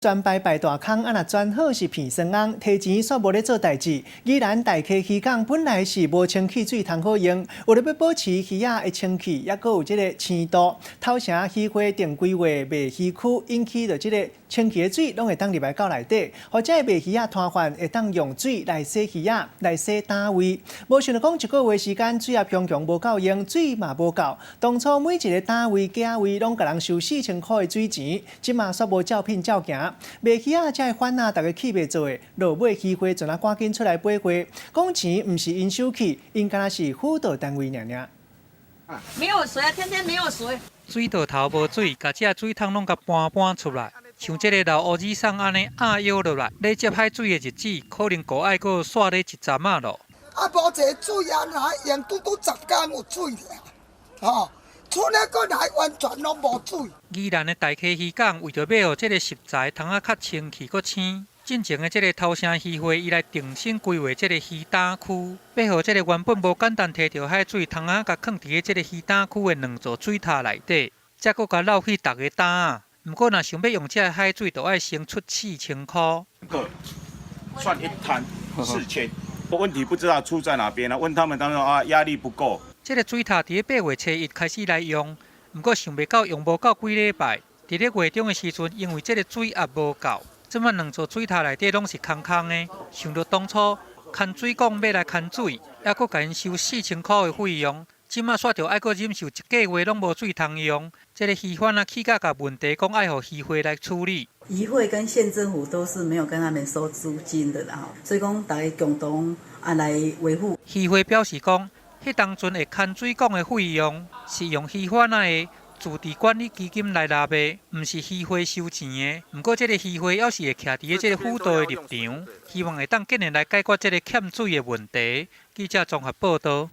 专摆大空，若专好是骗孙翁，提钱煞无咧做代志。宜兰大溪渔港本来是无清气水通好用，为了要保持鱼仔的清气，也阁有即个鲜度，头城渔会定规划卖鱼区，引起着即个清气的水拢会当入来到内底，或者卖鱼仔摊贩会当用水来洗鱼仔，来洗单位。无想到讲一个月时间，水也强强无够用，水嘛无够。当初每一个单位、价位拢甲人收4000块的水钱，即嘛煞无照聘照行。卖鱼仔才会反啊，大家起袂做的，落尾渔会就赶紧出来赔货，讲钱毋是因收去，因敢若是辅导单位尔。没有水啊，天天没有水。水道头无水，甲这水桶拢甲搬出来，像这个老乌子桑安尼摇落来，咧接海水的日子，可能够爱阁煞咧一阵啊咯。啊，无这水啊，哪用拄10天有水尔，吼。厝内阁来完全拢无水。宜兰的大溪渔港为着要互这个食材汤啊较清气阁鲜，进前的这个头城渔会伊来重新规划这个鱼胆区，要互这个原本无简单摕到海水汤啊，甲放伫这个鱼胆区的2座水塔内底，才阁甲捞去逐个胆啊。不过若想要用这海水，就要先出4000块。算一摊4000，问题不知道出在哪边呢？问他们，他们说啊压力不够。这个水塔伫8月初1开始来用，不过想袂到用无够几礼拜。伫咧月中的时阵，因为这个水也无够，即摆2座水塔内底拢是空空的。想到当初牵水管要来牵水，还阁甲因收4000块的费用，即摆煞着爱阁忍受1个月拢无水通用。这个渔贩啊，起价甲问题讲爱互渔会来处理。渔会跟县政府都是没有跟他们收租金的啦，所以讲大家共同来维护。渔会表示讲。迄当阵会牵水管的费用是用渔贩的自治管理基金来纳的，毋是渔会收钱的。不过，这个渔会要是会徛伫这个辅导的立场，希望会当今年来解决这个欠水的问题。记者综合报道。